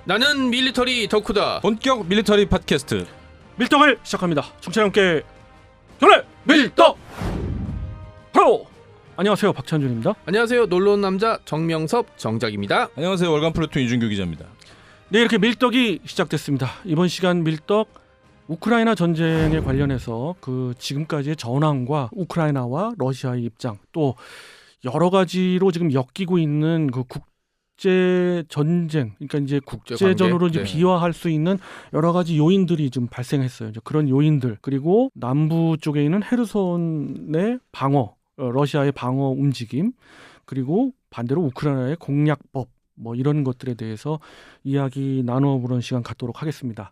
나는 밀리터리 덕후다. 본격 밀리터리 팟캐스트 밀떡을 시작합니다. 청취자 여러분께 전래 밀떡 프로. 안녕하세요, 박찬준입니다. 안녕하세요. 놀러온 남자 정명섭 정작입니다. 안녕하세요. 월간 플루톤 이준규 기자입니다. 네, 이렇게 밀떡이 시작됐습니다. 이번 시간 밀떡 우크라이나 전쟁에 관련해서 그 지금까지의 전황과 우크라이나와 러시아의 입장, 또 여러 가지로 지금 엮이고 있는 그 국제 전쟁, 그러니까 이제 국제전으로 이제 비화할 수 있는 여러 가지 요인들이 좀 발생했어요. 이제 그런 요인들, 그리고 남부 쪽에 있는 헤르손의 방어, 러시아의 방어 움직임, 그리고 반대로 우크라이나의 공략법, 뭐 이런 것들에 대해서 이야기 나눠보는 시간 갖도록 하겠습니다.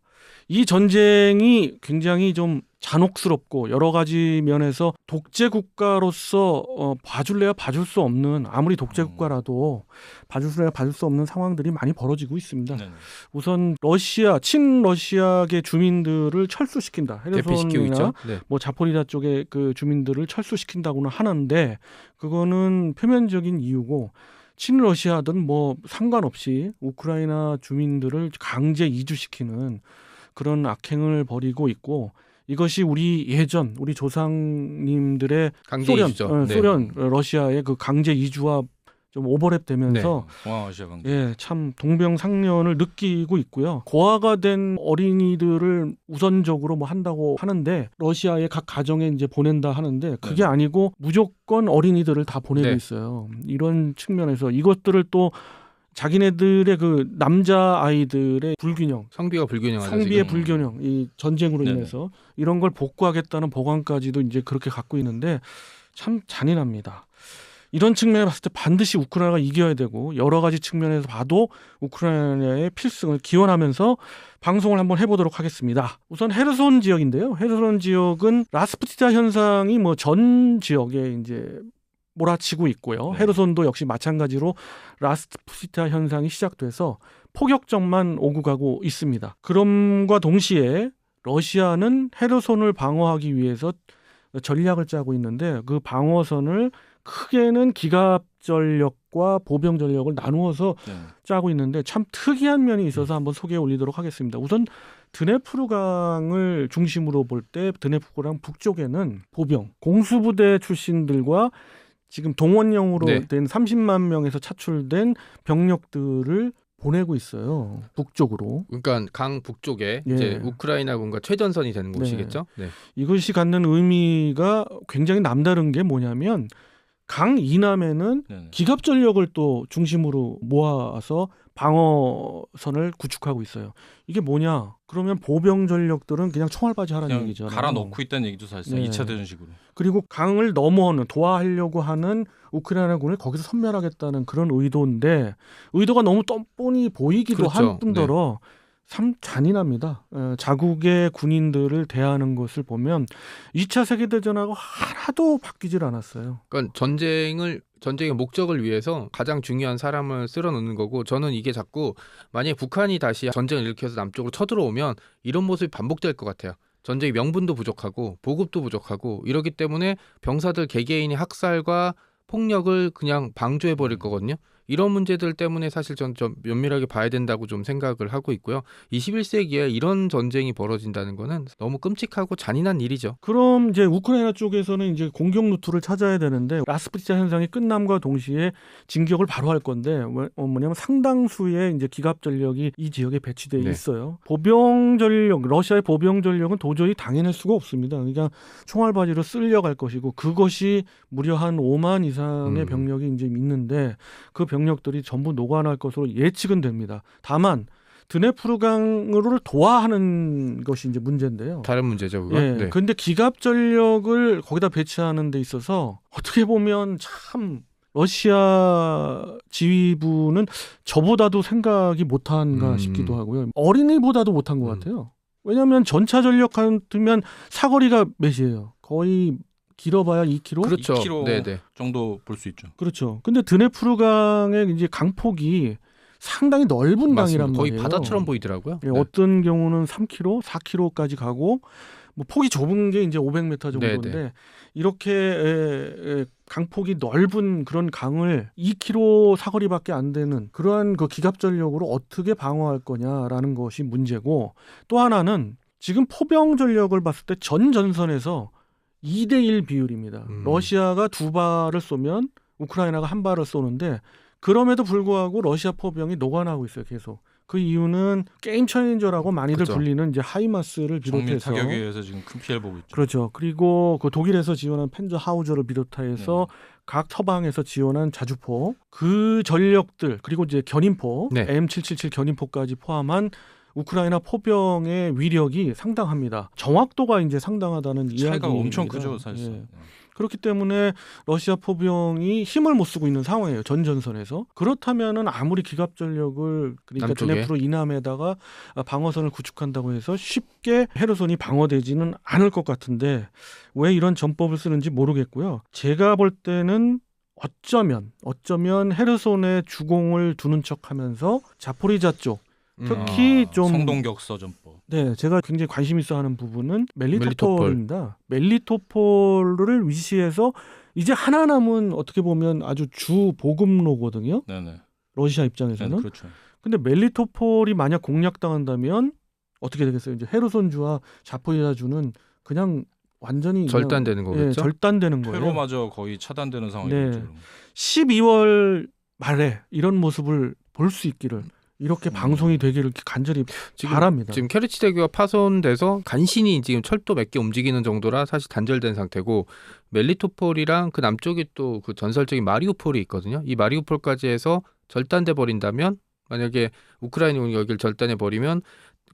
이 전쟁이 굉장히 좀 잔혹스럽고 여러 가지 면에서 독재 국가로서 봐줄래야 봐줄 수 없는, 아무리 독재 국가라도 봐줄래야 봐줄 수 없는 상황들이 많이 벌어지고 있습니다. 네네. 우선 러시아, 친러시아계 주민들을 철수시킨다. 대피시키고 있죠. 네. 뭐 자포리자 쪽의 그 주민들을 철수시킨다고는 하는데, 그거는 표면적인 이유고, 친러시아든 뭐 상관없이 우크라이나 주민들을 강제 이주시키는 그런 악행을 벌이고 있고, 이것이 우리 조상님들의 소련, 러시아의 그 강제 이주와 좀 오버랩되면서 고아시아 관계. 예, 참 동병상련을 느끼고 있고요. 고아가 된 어린이들을 우선적으로 뭐 한다고 하는데, 러시아의 각 가정에 이제 보낸다 하는데, 그게 아니고 무조건 어린이들을 다 보내고 있어요. 이런 측면에서 이것들을 또 자기네들의 그 남자 아이들의 불균형, 성비의 불균형, 이 전쟁으로 인해서 이런 걸 복구하겠다는 보관까지도 이제 그렇게 갖고 있는데, 참 잔인합니다. 이런 측면에 봤을 때 반드시 우크라이나가 이겨야 되고, 여러 가지 측면에서 봐도 우크라이나의 필승을 기원하면서 방송을 한번 해보도록 하겠습니다. 우선 헤르손 지역인데요. 헤르손 지역은 라스푸티나 현상이 뭐 전 지역에 이제 몰아치고 있고요. 헤르손도 역시 마찬가지로 라스푸티나 현상이 시작돼서 포격전만 오고 가고 있습니다. 그럼과 동시에 러시아는 헤르손을 방어하기 위해서 전략을 짜고 있는데, 그 방어선을 크게는 기갑 전력과 보병 전력을 나누어서 짜고 있는데, 참 특이한 면이 있어서 한번 소개해 올리도록 하겠습니다. 우선 드네프르강을 중심으로 볼 때 드네프르강 북쪽에는 보병, 공수부대 출신들과 지금 동원령으로 된 30만 명에서 차출된 병력들을 보내고 있어요. 북쪽으로. 그러니까 강 북쪽에 이제 우크라이나군과 최전선이 되는 곳이겠죠. 네. 이것이 갖는 의미가 굉장히 남다른 게 뭐냐면, 강 이남에는 기갑 전력을 또 중심으로 모아서 방어선을 구축하고 있어요. 이게 뭐냐? 그러면 보병 전력들은 그냥 총알바지 하라는 얘기죠. 갈아 넣고 있다는 얘기도 사실상 2차 대전식으로. 그리고 강을 넘어오는, 도하하려고 하는 우크라이나군을 거기서 섬멸하겠다는 그런 의도인데, 의도가 너무 뻔뻔히 보이기도 한 뿐더러 참 잔인합니다. 자국의 군인들을 대하는 것을 보면 2차 세계대전하고 하나도 바뀌질 않았어요. 그러니까 전쟁의 목적을 위해서 가장 중요한 사람을 쓸어놓는 거고, 저는 이게 자꾸 만약에 북한이 다시 전쟁을 일으켜서 남쪽으로 쳐들어오면 이런 모습이 반복될 것 같아요. 전쟁의 명분도 부족하고 보급도 부족하고 이러기 때문에 병사들 개개인의 학살과 폭력을 그냥 방조해버릴 거거든요. 이런 문제들 때문에 사실 전 좀 면밀하게 봐야 된다고 좀 생각을 하고 있고요. 21세기에 이런 전쟁이 벌어진다는 거는 너무 끔찍하고 잔인한 일이죠. 그럼 이제 우크라이나 쪽에서는 이제 공격 루트를 찾아야 되는데, 라스푸티나 현상이 끝남과 동시에 진격을 바로 할 건데, 뭐냐면 상당수의 이제 기갑 전력이 이 지역에 배치돼 있어요. 보병 전력, 러시아의 보병 전력은 도저히 당해낼 수가 없습니다. 그러니까 총알바지로 쓸려갈 것이고, 그것이 무려 한 5만 이상의 병력이 이제 있는데, 그 병력들이 전부 녹아날 것으로 예측은 됩니다. 다만 드네프르강을 도하하는 것이 이제 문제인데요. 다른 문제죠, 그거. 네. 그런데 기갑 전력을 거기다 배치하는 데 있어서 어떻게 보면 참 러시아 지휘부는 저보다도 생각이 못한가 싶기도 하고요. 어린이보다도 못한 것 같아요. 왜냐하면 전차 전력 같으면 사거리가 몇이에요? 거의 길어봐야 2km? 그렇죠. 2km 정도 볼 수 있죠. 그렇죠. 근데 드네프르강의 이제 강폭이 상당히 넓은 강이란 말이에요. 거의 바다처럼 보이더라고요. 어떤 경우는 3km, 4km까지 가고, 뭐 폭이 좁은 게 이제 500m 정도인데 네네. 이렇게 강폭이 넓은 그런 강을 2km 사거리밖에 안 되는 그러한 그 기갑 전력으로 어떻게 방어할 거냐라는 것이 문제고, 또 하나는 지금 포병 전력을 봤을 때 전 전선에서 2대1 비율입니다. 러시아가 2발을 쏘면 우크라이나가 1발을 쏘는데, 그럼에도 불구하고 러시아 포병이 녹아나고 있어요, 계속. 그 이유는 게임 체인저라고 많이들 그렇죠. 불리는 이제 하이마스를 정밀 비롯해서, 타격에 의해서 지금 큰 피해를 보고 있죠. 그렇죠. 그리고 그 독일에서 지원한 펜저하우저를 비롯해서 네. 각 서방에서 지원한 자주포, 그 전력들, 그리고 이제 견인포, 네. M777 견인포까지 포함한 우크라이나 포병의 위력이 상당합니다. 정확도가 이제 상당하다는 차이가 이야기입니다. 엄청 크죠, 사실상. 예. 그렇기 때문에 러시아 포병이 힘을 못 쓰고 있는 상황이에요, 전 전선에서. 그렇다면은 아무리 기갑 전력을, 그러니까 남쪽에. 드네프로 이남에다가 방어선을 구축한다고 해서 쉽게 헤르손이 방어되지는 않을 것 같은데, 왜 이런 전법을 쓰는지 모르겠고요. 제가 볼 때는 어쩌면 헤르손에 주공을 두는 척하면서 자포리자 쪽, 특히 좀 성동격서전법. 네, 제가 굉장히 관심 있어 하는 부분은 멜리토폴. 멜리토폴입니다. 멜리토폴을 위시해서 이제 하나 남은, 어떻게 보면 아주 주 보급로거든요, 네네. 러시아 네, 입장에서는. 그렇죠. 근데 멜리토폴이 만약 공략당한다면 어떻게 되겠어요? 이제 헤르손주와 자포리자주는 그냥 완전히 그냥, 절단되는 거겠죠. 절단되는 거예요. 퇴로마저 거의 차단되는 상황이 네. 죠 12월 말에 이런 모습을 볼 수 있기를, 이렇게 방송이 되기를 간절히 바랍니다. 지금 케르치 대교가 파손돼서 간신히 지금 철도 몇 개 움직이는 정도라 사실 단절된 상태고, 멜리토폴이랑 그 남쪽에 또 그 전설적인 마리우폴이 있거든요. 이 마리우폴까지 해서 절단돼 버린다면, 만약에 우크라이나 여기를 절단해 버리면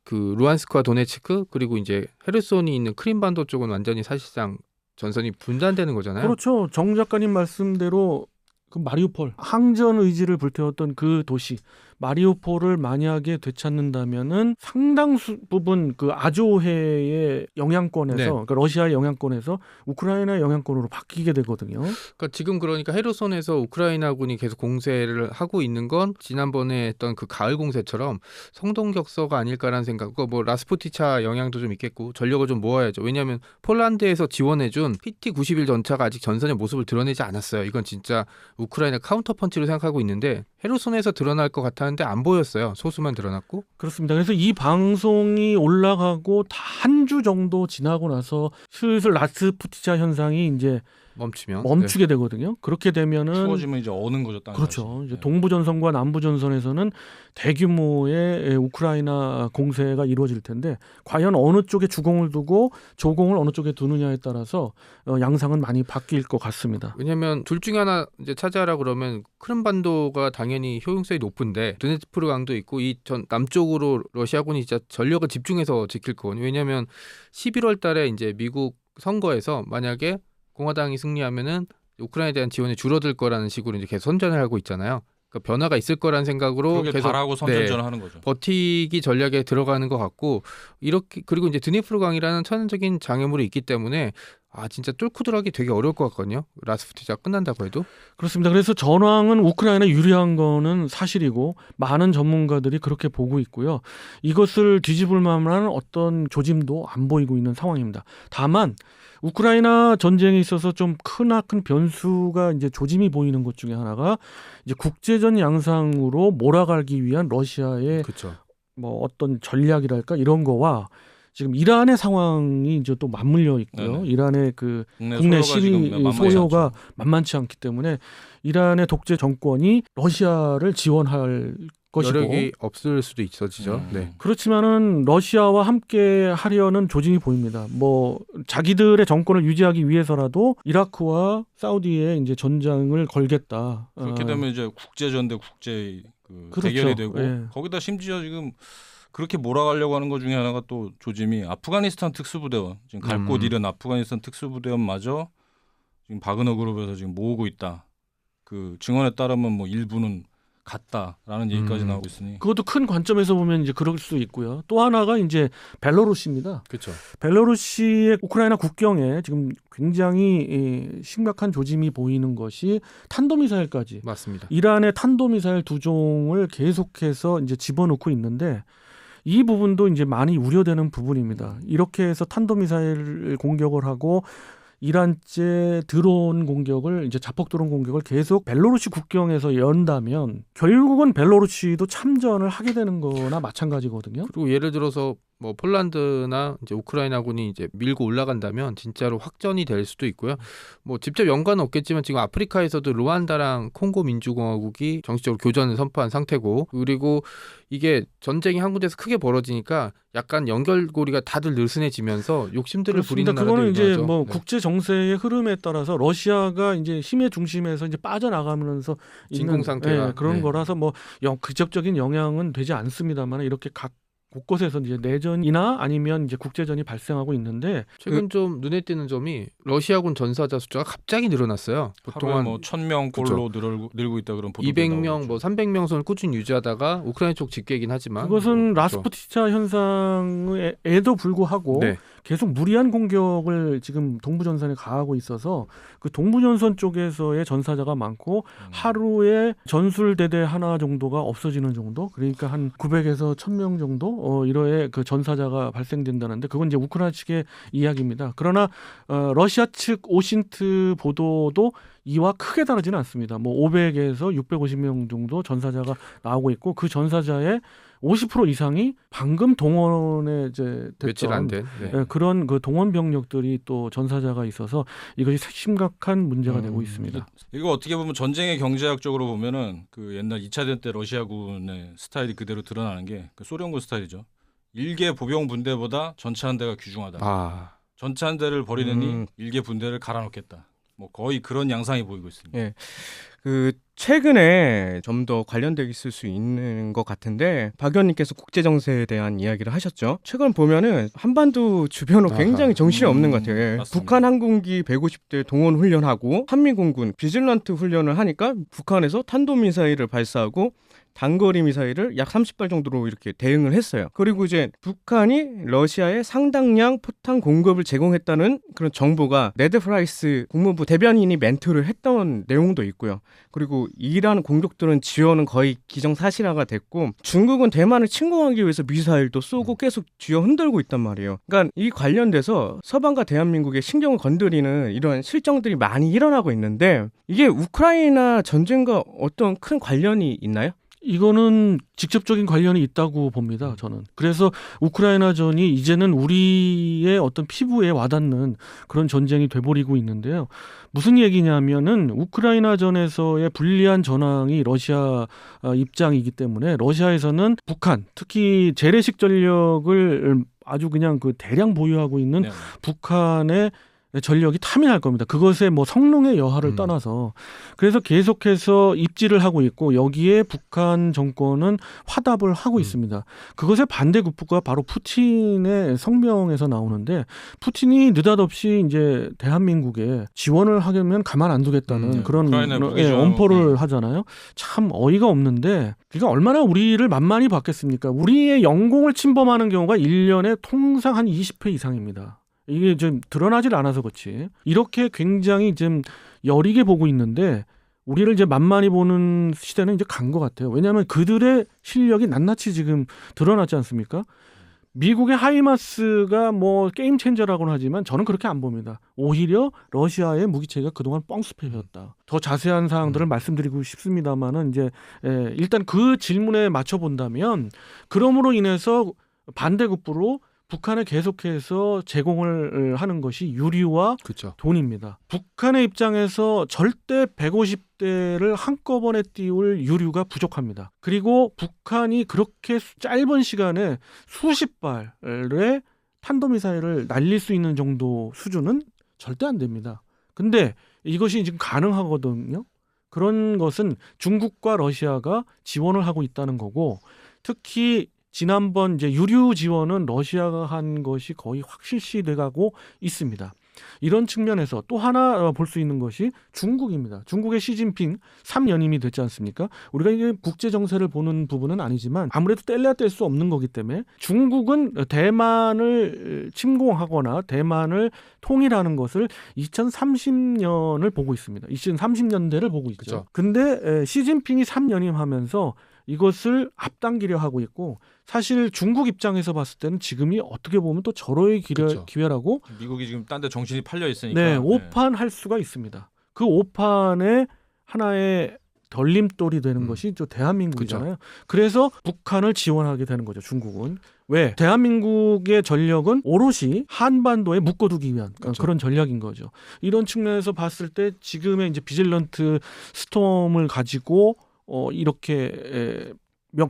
그 루안스크와 도네츠크, 그리고 이제 헤르손이 있는 크림반도 쪽은 완전히 사실상 전선이 분단되는 거잖아요. 그렇죠. 정 작가님 말씀대로 그 마리우폴, 항전 의지를 불태웠던 그 도시 마리우폴을 만약에 되찾는다면은 상당수 부분 그 아조해의 영향권에서, 네. 그러니까 러시아의 영향권에서 우크라이나의 영향권으로 바뀌게 되거든요. 그러니까 지금 그러니까 헤르손에서 우크라이나군이 계속 공세를 하고 있는 건 지난번에 했던 그 가을 공세처럼 성동격서가 아닐까라는 생각. 뭐 라스푸티차 영향도 좀 있겠고, 전력을 좀 모아야죠. 왜냐하면 폴란드에서 지원해준 PT-91 전차가 아직 전선의 모습을 드러내지 않았어요. 이건 진짜 우크라이나 카운터펀치로 생각하고 있는데, 헤르손에서 드러날 것 같았는데 안 보였어요. 소수만 드러났고. 그렇습니다. 그래서 이 방송이 올라가고 한 주 정도 지나고 나서 슬슬 라스푸티차 현상이 이제 멈추게 되거든요. 그렇게 되면은 추워지면 이제 어는 거죠, 땅이. 그렇죠. 다시. 이제 동부 전선과 남부 전선에서는 대규모의 우크라이나 공세가 이루어질 텐데, 과연 어느 쪽에 주공을 두고 조공을 어느 쪽에 두느냐에 따라서 양상은 많이 바뀔 것 같습니다. 왜냐하면 둘 중에 하나 이제 차지하라 그러면 크림반도가 당연히 효용성이 높은데, 드네프르 강도 있고 이 전 남쪽으로 러시아군이 진짜 전력을 집중해서 지킬 거거든요. 왜냐하면 11월 달에 이제 미국 선거에서 만약에 공화당이 승리하면은 우크라이나에 대한 지원이 줄어들 거라는 식으로 이제 계속 선전을 하고 있잖아요. 그러니까 변화가 있을 거라는 생각으로 그렇게 계속 바라고 선전전을 하는 거죠. 버티기 전략에 들어가는 것 같고, 이렇게 그리고 이제 드니프르 강이라는 천연적인 장애물이 있기 때문에 진짜 뚫고 들어가기 되게 어려울 것 같거든요. 라스푸티차 끝난다고 해도. 그렇습니다. 그래서 전황은 우크라이나 유리한 거는 사실이고, 많은 전문가들이 그렇게 보고 있고요. 이것을 뒤집을 만한 어떤 조짐도 안 보이고 있는 상황입니다. 다만 우크라이나 전쟁에 있어서 좀 크나큰 변수가 이제 조짐이 보이는 것 중에 하나가, 이제 국제전 양상으로 몰아가기 위한 러시아의 그렇죠. 뭐 어떤 전략이랄까, 이런 거와 지금 이란의 상황이 이제 또 맞물려 있고요. 네네. 이란의 그 국내 소요가 시위 지금 만만치 소요가 않죠. 만만치 않기 때문에 이란의 독재 정권이 러시아를 지원할 것이고, 여력이 없을 수도 있어지죠. 네. 그렇지만은 러시아와 함께 하려는 조짐이 보입니다. 뭐 자기들의 정권을 유지하기 위해서라도 이라크와 사우디에 이제 전장을 걸겠다. 그렇게 되면 이제 국제전 대 국제 그렇죠. 대결이 되고, 예. 거기다 심지어 지금 그렇게 몰아가려고 하는 것 중에 하나가 또 조짐이 아프가니스탄 특수부대원, 지금 갈 곳 잃은 아프가니스탄 특수부대원마저 지금 바그너 그룹에서 지금 모으고 있다. 그 증언에 따르면 뭐 일부는 갔다라는 얘기까지 나오고 있으니. 그것도 큰 관점에서 보면 이제 그럴 수 있고요. 또 하나가 이제 벨로루시입니다. 그렇죠. 벨로루시의 우크라이나 국경에 지금 굉장히 심각한 조짐이 보이는 것이 탄도미사일까지. 맞습니다. 이란의 탄도미사일 2종을 계속해서 이제 집어넣고 있는데, 이 부분도 이제 많이 우려되는 부분입니다. 이렇게 해서 탄도미사일 공격을 하고 이란제 드론 공격을 이제 자폭 드론 공격을 계속 벨로루시 국경에서 연다면 결국은 벨로루시도 참전을 하게 되는 거나 마찬가지거든요. 그리고 예를 들어서 뭐 폴란드나 이제 우크라이나군이 이제 밀고 올라간다면 진짜로 확전이 될 수도 있고요. 뭐 직접 연관은 없겠지만 지금 아프리카에서도 루안다랑 콩고 민주공화국이 정식적으로 교전을 선포한 상태고, 그리고 이게 전쟁이 한 군데서 크게 벌어지니까 약간 연결고리가 다들 느슨해지면서 욕심들을 부리는 나라들이 그거는 이제 일어나죠. 뭐 네. 국제 정세의 흐름에 따라서 러시아가 이제 힘의 중심에서 이제 빠져나가면서 있는 진공 상태가. 그런 네. 거라서 뭐 직접적인 영향은 되지 않습니다만 이렇게 각 곳곳에서 이제 내전이나 아니면 이제 국제전이 발생하고 있는데 최근 좀 눈에 띄는 점이 러시아군 전사자 숫자가 갑자기 늘어났어요. 하루에 보통 뭐 1000명꼴로 늘고 있다 그런 보도. 200명, 뭐 300명 선을 꾸준히 유지하다가 우크라이나 쪽 직계이긴 하지만 그것은 뭐, 라스푸티차 현상에도 불구하고 네. 계속 무리한 공격을 지금 동부전선에 가하고 있어서 그 동부전선 쪽에서의 전사자가 많고 하루에 전술대대 하나 정도가 없어지는 정도, 그러니까 한 900에서 1000명 정도 이러의 그 전사자가 발생된다는데 그건 이제 우크라이나 측의 이야기입니다. 그러나 러시아 측 오신트 보도도 이와 크게 다르지는 않습니다. 뭐 500에서 650명 정도 전사자가 나오고 있고 그 전사자의 50% 이상이 방금 동원에 이제 며칠 안 된. 네. 그런 그 동원 병력들이 또 전사자가 있어서 이것이 심각한 문제가 되고 있습니다. 이거 어떻게 보면 전쟁의 경제학적으로 보면은 그 옛날 2차 대전 때 러시아군의 스타일이 그대로 드러나는 게 그 소련군 스타일이죠. 일개 보병 분대보다 전차 한 대가 귀중하다. 아, 전차 한 대를 버리느니 일개 분대를 갈아놓겠다. 뭐 거의 그런 양상이 보이고 있습니다. 예. 그 최근에 좀 더 관련돼 있을 수 있는 것 같은데 박 의원님께서 국제 정세에 대한 이야기를 하셨죠. 최근 보면은 한반도 주변으로 굉장히 정신이 없는 것 같아요. 예. 맞습니다. 북한 항공기 150대 동원 훈련하고 한미공군 비질런트 훈련을 하니까 북한에서 탄도미사일을 발사하고 단거리 미사일을 약 30발 정도로 이렇게 대응을 했어요. 그리고 이제 북한이 러시아에 상당량 포탄 공급을 제공했다는 그런 정보가 네드 프라이스 국무부 대변인이 멘트를 했던 내용도 있고요. 그리고 이란 공격들은 지원은 거의 기정사실화가 됐고 중국은 대만을 침공하기 위해서 미사일도 쏘고 계속 쥐어 흔들고 있단 말이에요. 그러니까 이 관련돼서 서방과 대한민국의 신경을 건드리는 이런 실정들이 많이 일어나고 있는데 이게 우크라이나 전쟁과 어떤 큰 관련이 있나요? 이거는 직접적인 관련이 있다고 봅니다. 저는. 그래서 우크라이나전이 이제는 우리의 어떤 피부에 와닿는 그런 전쟁이 돼버리고 있는데요. 무슨 얘기냐면은 우크라이나전에서의 불리한 전황이 러시아 입장이기 때문에 러시아에서는 북한, 특히 재래식 전력을 아주 그냥 그 대량 보유하고 있는 네. 북한의 전력이 타민할 겁니다. 그것의 뭐 성능의 여하를 떠나서. 그래서 계속해서 입지를 하고 있고 여기에 북한 정권은 화답을 하고 있습니다. 그것의 반대급부가 바로 푸틴의 성명에서 나오는데 무푸틴이 느닷없이 이제 대한민국에 지원을 하려면 가만 안 두겠다는 그런 우크라이나에 무기지원, 엄포를 하잖아요. 참 어이가 없는데 그러니까 얼마나 우리를 만만히 봤겠습니까? 우리의 영공을 침범하는 경우가 1년에 통상 한 20회 이상입니다. 이게 좀 드러나질 않아서 그렇지. 이렇게 굉장히 좀 여리게 보고 있는데 우리를 이제 만만히 보는 시대는 이제 간 것 같아요. 왜냐하면 그들의 실력이 낱낱이 지금 드러났지 않습니까? 미국의 하이마스가 뭐 게임 체인저라고는 하지만 저는 그렇게 안 봅니다. 오히려 러시아의 무기체계가 그동안 뻥스패였다. 더 자세한 사항들을 말씀드리고 싶습니다만은 이제 일단 그 질문에 맞춰 본다면 그럼으로 인해서 반대급부로 북한에 계속해서 제공을 하는 것이 유류와 그렇죠. 돈입니다. 북한의 입장에서 절대 150대를 한꺼번에 띄울 유류가 부족합니다. 그리고 북한이 그렇게 짧은 시간에 수십 발의 탄도미사일을 날릴 수 있는 정도 수준은 절대 안 됩니다. 근데 이것이 지금 가능하거든요. 그런 것은 중국과 러시아가 지원을 하고 있다는 거고 특히 지난번 이제 유류 지원은 러시아가 한 것이 거의 확실시 돼가고 있습니다. 이런 측면에서 또 하나 볼 수 있는 것이 중국입니다. 중국의 시진핑 3년임이 됐지 않습니까? 우리가 이게 국제 정세를 보는 부분은 아니지만 아무래도 뗄래야 뗄 수 없는 거기 때문에 중국은 대만을 침공하거나 대만을 통일하는 것을 2030년을 보고 있습니다. 2030년대를 보고 있죠. 그쵸. 근데 시진핑이 3년임 하면서 이것을 앞당기려 하고 있고 사실 중국 입장에서 봤을 때는 지금이 어떻게 보면 또 절호의 그쵸. 기회라고 미국이 지금 딴 데 정신이 팔려 있으니까. 네, 오판할 수가 있습니다. 그 오판의 하나의 덜림돌이 되는 것이 저 대한민국이잖아요. 그래서 북한을 지원하게 되는 거죠. 중국은. 왜? 대한민국의 전력은 오롯이 한반도에 묶어두기 위한 그렇죠. 그런 전략인 거죠. 이런 측면에서 봤을 때 지금의 이제 비질런트 스톰을 가지고 이렇게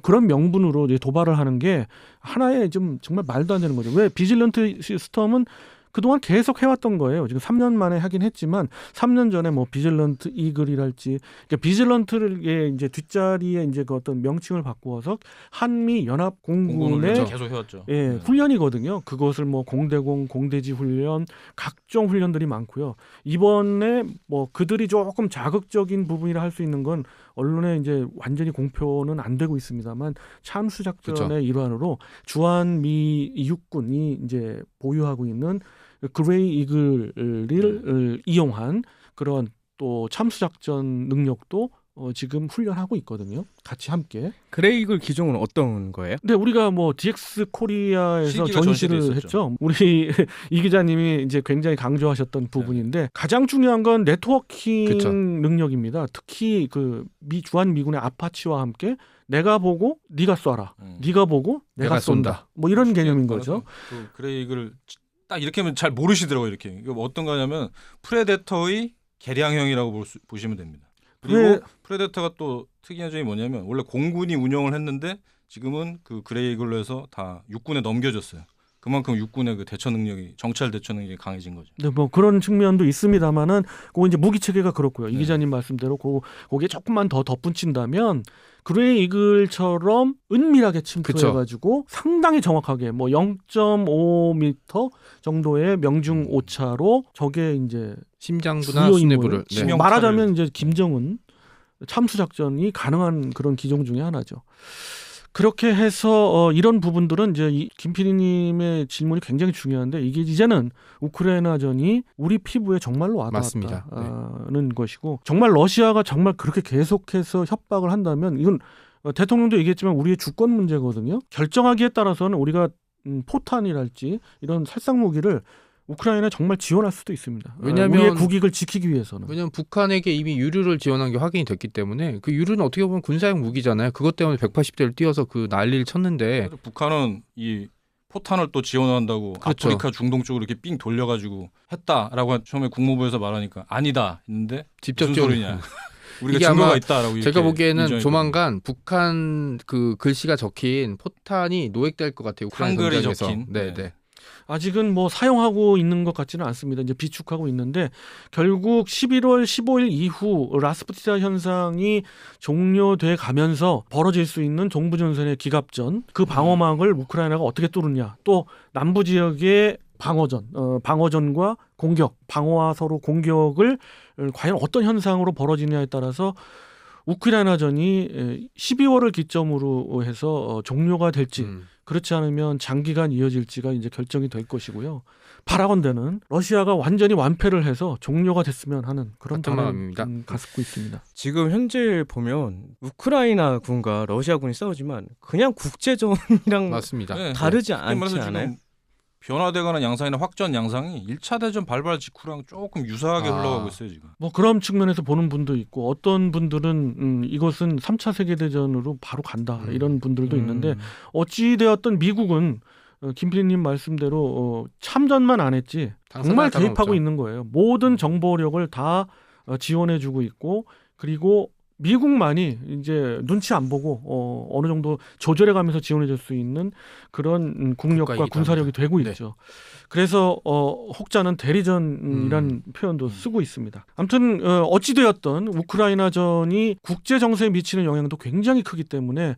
그런 명분으로 이제 도발을 하는 게 하나의 좀 정말 말도 안 되는 거죠. 왜? 비질런트 스톰은 그동안 계속 해왔던 거예요. 지금 3년 만에 하긴 했지만 3년 전에 뭐 비질런트 이글이랄지 그러니까 비질런트의 이제 뒷자리에 이제 그 어떤 명칭을 바꾸어서 한미 연합 공군의 공군을 계속 해왔죠. 예, 훈련이거든요. 그것을 뭐 공대공, 공대지 훈련, 각종 훈련들이 많고요. 이번에 뭐 그들이 조금 자극적인 부분이라 할 수 있는 건 언론에 이제 완전히 공표는 안 되고 있습니다만 참수 작전의 그쵸. 일환으로 주한미 육군이 이제 보유하고 있는 그레이 이글을 이용한 그런 또 참수 작전 능력도 지금 훈련하고 있거든요. 같이 함께. 그레이글 기종은 어떤 거예요? 근데 우리가 뭐 DX 코리아에서 실기가 전시를 전시돼 했죠. 우리 이 기자님이 이제 굉장히 강조하셨던 부분인데 가장 중요한 건 네트워킹 그쵸. 능력입니다. 특히 그 주한 미군의 아파치와 함께 내가 보고 네가 쏴라. 네가 보고 내가 쏜다. 뭐 이런 개념인 거죠. 그 그레이글 딱 이렇게 하면 잘 모르시더라고요. 이렇게 이거 어떤 거냐면 프레데터의 개량형이라고 보시면 됩니다. 그리고 프레데터가 또 특이한 점이 뭐냐면 원래 공군이 운영을 했는데 지금은 그 그레이글로 해서 다 육군에 넘겨졌어요. 그만큼 육군의 그 대처 능력이 정찰 대처 능력이 강해진 거죠. 네, 뭐 그런 측면도 있습니다만은 그 이제 무기 체계가 그렇고요. 이 네. 기자님 말씀대로 거기에 조금만 더 덧붙인다면 그레이 이글처럼 은밀하게 침투해가지고 상당히 정확하게 뭐 0.5m 정도의 명중 오차로 적의 이제 심장부나 주요 수뇌부를 인물을 네. 말하자면 이제 김정은 참수 작전이 가능한 그런 기종 중에 하나죠. 그렇게 해서 이런 부분들은 이제 김 PD님의 질문이 굉장히 중요한데 이게 이제는 우크라이나전이 우리 피부에 정말로 맞습니다. 와닿았다는 것이고 정말 러시아가 정말 그렇게 계속해서 협박을 한다면 이건 대통령도 얘기했지만 우리의 주권 문제거든요. 결정하기에 따라서는 우리가 포탄이랄지 이런 살상 무기를 우크라이나에 정말 지원할 수도 있습니다. 왜냐하면 우리의 국익을 지키기 위해서는. 왜냐하면 북한에게 이미 유류를 지원한 게 확인이 됐기 때문에 그 유류는 어떻게 보면 군사용 무기잖아요. 그것 때문에 180대를 띄워서 그 난리를 쳤는데 북한은 이 포탄을 또 지원한다고 그렇죠. 아프리카 중동 쪽으로 이렇게 삥 돌려가지고 했다라고 처음에 국무부에서 말하니까 아니다 했는데 직접 무슨 지원. 소리냐. 우리가 이게 증거가 아마 있다라고 제가 이렇게 보기에는 인정했거든요. 조만간 북한 그 글씨가 적힌 포탄이 노획될 것 같아요. 우크라이나 한글이 전장에서. 적힌. 네, 네. 네. 아직은 뭐 사용하고 있는 것 같지는 않습니다. 이제 비축하고 있는데 결국 11월 15일 이후 라스푸티나 현상이 종료돼 가면서 벌어질 수 있는 동부전선의 기갑전 그 방어막을 우크라이나가 어떻게 뚫느냐 또 남부 지역의 방어전과 공격 방어와 서로 공격을 과연 어떤 현상으로 벌어지느냐에 따라서 우크라이나전이 12월을 기점으로 해서 종료가 될지 그렇지 않으면 장기간 이어질지가 이제 결정이 될 것이고요. 바라건대는 러시아가 완전히 완패를 해서 종료가 됐으면 하는 그런 같은 바람을 마음입니다. 갖고 있습니다. 지금 현재 보면 우크라이나 군과 러시아 군이 싸우지만 그냥 국제전이랑 맞습니다. 네. 다르지 쉽게 말해서 않지 않아요? 지금 변화돼가는 양상이나 확전 양상이 1차 대전 발발 직후랑 조금 유사하게 흘러가고 있어요 지금. 뭐 그런 측면에서 보는 분도 있고 어떤 분들은 이것은 3차 세계대전으로 바로 간다 이런 분들도 있는데 어찌되었든 미국은 김 PD님 말씀대로 참전만 안 했지 정말 개입하고 있는 거예요. 모든 정보력을 다 지원해주고 있고 그리고 미국만이 이제 눈치 안 보고 어느 정도 조절해가면서 지원해줄 수 있는 그런 국력과 군사력이 되고 있죠. 그래서 혹자는 대리전이란 표현도 쓰고 있습니다. 아무튼 어찌되었든 우크라이나전이 국제 정세에 미치는 영향도 굉장히 크기 때문에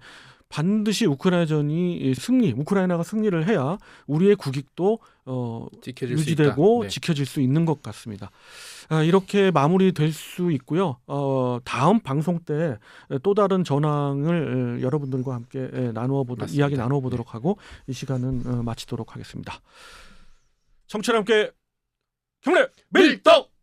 반드시 우크라이나가 승리를 해야 우리의 국익도 유지되고 네. 지켜질 수 있는 것 같습니다. 이렇게 마무리될 수 있고요. 다음 방송 때 또 다른 전황을 여러분들과 함께 이야기 나눠보도록 하고 이 시간은 마치도록 하겠습니다. 청취자 함께 경례 밀떡!